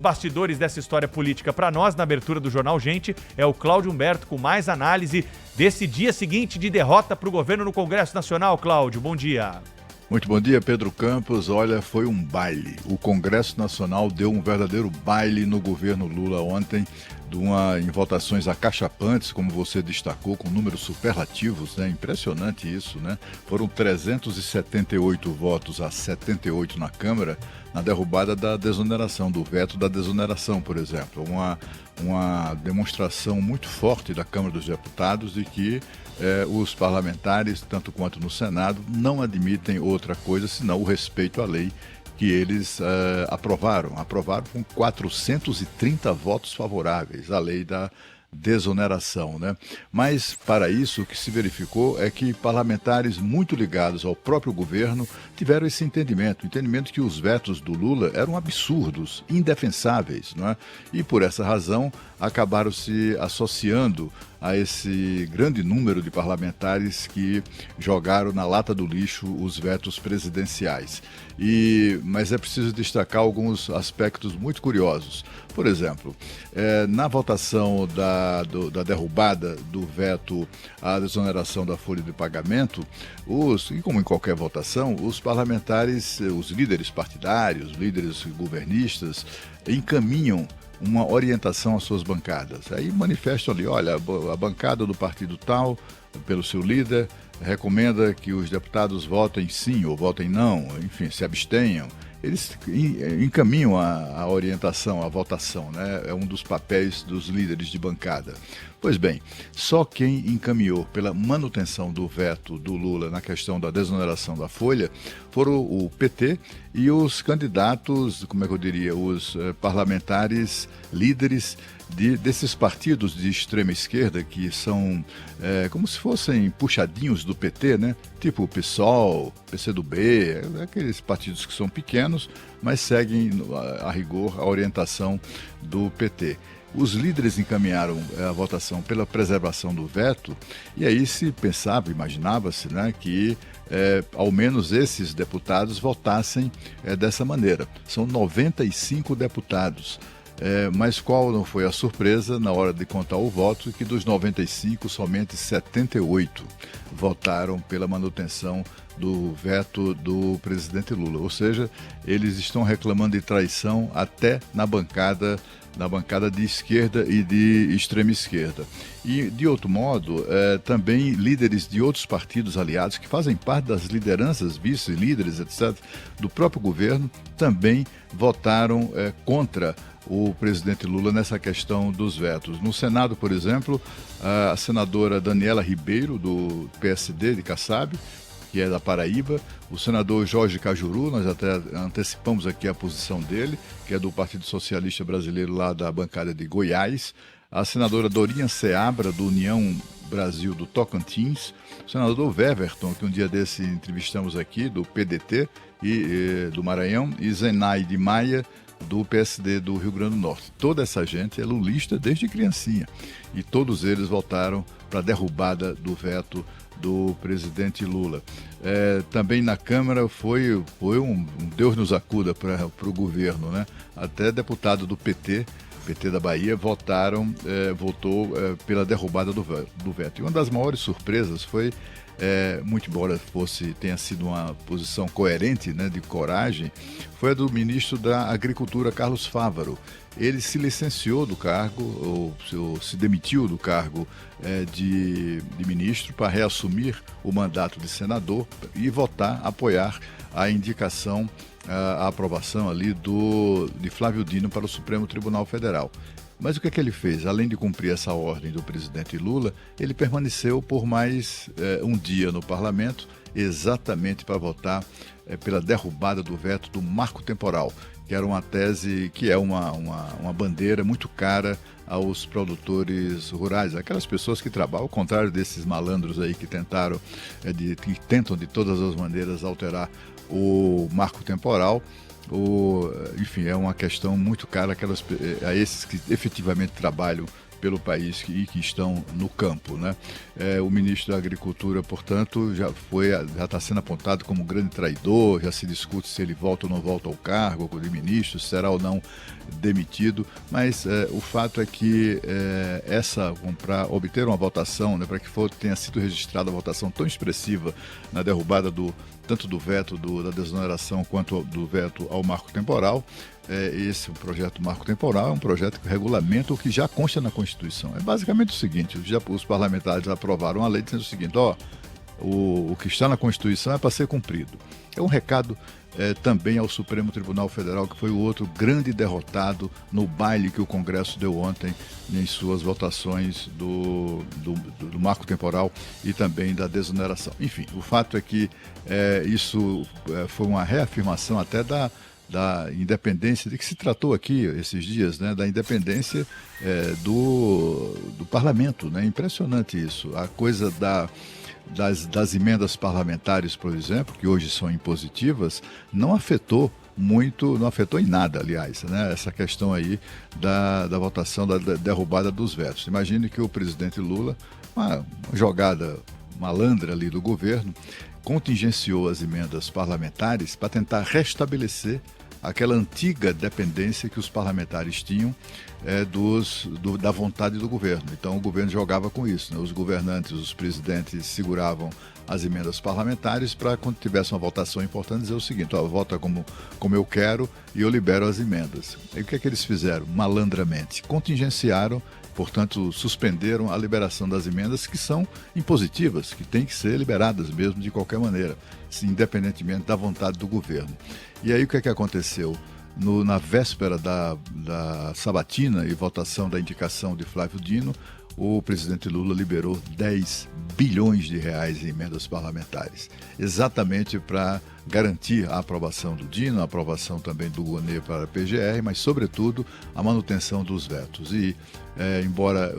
Bastidores dessa história política para nós, na abertura do Jornal Gente, é o Cláudio Humberto com mais análise desse dia seguinte de derrota para o governo no Congresso Nacional. Cláudio, bom dia. Muito bom dia, Pedro Campos. Olha, foi um baile. O Congresso Nacional deu um verdadeiro baile no governo Lula ontem, em votações acachapantes, como você destacou, com números superlativos, né? Impressionante isso, né? Foram 378 votos a 78 na Câmara, na derrubada da desoneração, do veto da desoneração, por exemplo. Uma demonstração muito forte da Câmara dos Deputados de que os parlamentares, tanto quanto no Senado, não admitem outra coisa senão o respeito à lei que eles aprovaram com 430 votos favoráveis à lei da desoneração, né? Mas, para isso, o que se verificou é que parlamentares muito ligados ao próprio governo tiveram esse entendimento que os vetos do Lula eram absurdos, indefensáveis, não é? E, por essa razão, acabaram se associando a esse grande número de parlamentares que jogaram na lata do lixo os vetos presidenciais. Mas é preciso destacar alguns aspectos muito curiosos. Por exemplo, na votação da derrubada do veto à desoneração da folha de pagamento, e como em qualquer votação, os parlamentares, os líderes partidários, líderes governistas, encaminham uma orientação às suas bancadas. Aí manifestam ali, olha, a bancada do partido tal, pelo seu líder, recomenda que os deputados votem sim ou votem não, enfim, se abstenham. Eles encaminham a orientação, a votação, né? É um dos papéis dos líderes de bancada. Pois bem, só quem encaminhou pela manutenção do veto do Lula na questão da desoneração da folha foram o PT e os candidatos, os parlamentares líderes desses partidos de extrema esquerda que são como se fossem puxadinhos do PT, né? Tipo o PSOL, PCdoB, aqueles partidos que são pequenos, mas seguem a rigor a orientação do PT. Os líderes encaminharam a votação pela preservação do veto e aí se pensava, imaginava-se, né, que ao menos esses deputados votassem dessa maneira. São 95 deputados. Mas qual não foi a surpresa na hora de contar o voto, que dos 95, somente 78 votaram pela manutenção do veto do presidente Lula. Ou seja, eles estão reclamando de traição até na bancada de esquerda e de extrema esquerda. E, de outro modo, também líderes de outros partidos aliados que fazem parte das lideranças, vice-líderes, etc., do próprio governo, também votaram contra o presidente Lula nessa questão dos vetos. No Senado, por exemplo, a senadora Daniela Ribeiro, do PSD de Kassab, que é da Paraíba, o senador Jorge Cajuru, nós até antecipamos aqui a posição dele, que é do Partido Socialista Brasileiro lá da bancada de Goiás, a senadora Dorinha Seabra, do União Brasil do Tocantins, o senador Weverton, que um dia desse entrevistamos aqui, do PDT e do Maranhão, e Zenaide Maia, do PSD do Rio Grande do Norte. Toda essa gente é lulista desde criancinha e todos eles votaram para a derrubada do veto do presidente Lula. Também na Câmara foi um Deus nos acuda para o governo, né? Até deputado do PT da Bahia, votou pela derrubada do veto. E uma das maiores surpresas foi, muito embora tenha sido uma posição coerente, né, de coragem, foi a do ministro da Agricultura, Carlos Fávaro. Ele se licenciou do cargo, ou se demitiu do cargo de ministro para reassumir o mandato de senador e apoiar a indicação, a aprovação ali de Flávio Dino para o Supremo Tribunal Federal. Mas o que é que ele fez? Além de cumprir essa ordem do presidente Lula, ele permaneceu por mais um dia no parlamento, exatamente para votar pela derrubada do veto do marco temporal, que era uma tese, que é uma bandeira muito cara aos produtores rurais, aquelas pessoas que trabalham, ao contrário desses malandros aí que tentam de todas as maneiras alterar o marco temporal. Enfim, é uma questão muito cara a esses que efetivamente trabalham pelo país e que estão no campo, né? O ministro da Agricultura, portanto, já está sendo apontado como grande traidor, já se discute se ele volta ou não volta ao cargo de ministro, será ou não demitido, mas o fato é que para obter uma votação, né, para que tenha sido registrada a votação tão expressiva na derrubada tanto do veto da desoneração quanto do veto ao marco temporal, esse projeto marco temporal é um projeto que regulamenta o que já consta na Constituição. É basicamente o seguinte: os parlamentares aprovaram a lei dizendo o seguinte: o que está na Constituição é para ser cumprido. É um recado também ao Supremo Tribunal Federal, que foi o outro grande derrotado no baile que o Congresso deu ontem em suas votações do marco temporal e também da desoneração. Enfim, o fato é que isso foi uma reafirmação até da independência, de que se tratou aqui esses dias, né, da independência do parlamento, né? Impressionante isso. A coisa das emendas parlamentares, por exemplo, que hoje são impositivas, não afetou em nada, aliás, né, essa questão aí da votação, da derrubada dos vetos. Imagine que o presidente Lula, uma jogada malandra ali do governo, contingenciou as emendas parlamentares para tentar restabelecer aquela antiga dependência que os parlamentares tinham da vontade do governo. Então o governo jogava com isso, né? Os governantes, os presidentes seguravam as emendas parlamentares para, quando tivesse uma votação importante, dizer o seguinte: vota como eu quero e eu libero as emendas. Aí o que é que eles fizeram? Malandramente contingenciaram, portanto, suspenderam a liberação das emendas, que são impositivas, que têm que ser liberadas mesmo de qualquer maneira, independentemente da vontade do governo. E aí o que é que aconteceu? Na véspera da sabatina e votação da indicação de Flávio Dino, o presidente Lula liberou 10 bilhões de reais em emendas parlamentares, exatamente para garantir a aprovação do Dino, a aprovação também do Gonê para a PGR, mas, sobretudo, a manutenção dos vetos. E, embora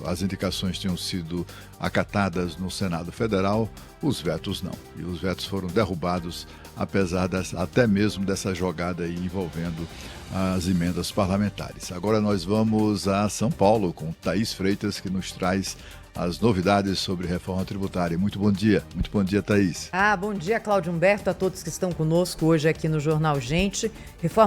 as indicações tenham sido acatadas no Senado Federal, os vetos não. E os vetos foram derrubados, apesar até mesmo dessa jogada aí envolvendo as emendas parlamentares. Agora nós vamos a São Paulo com Thaís Freitas, que nos traz as novidades sobre reforma tributária. Muito bom dia, Thaís. Bom dia, Cláudio Humberto, a todos que estão conosco hoje aqui no Jornal Gente. Reforma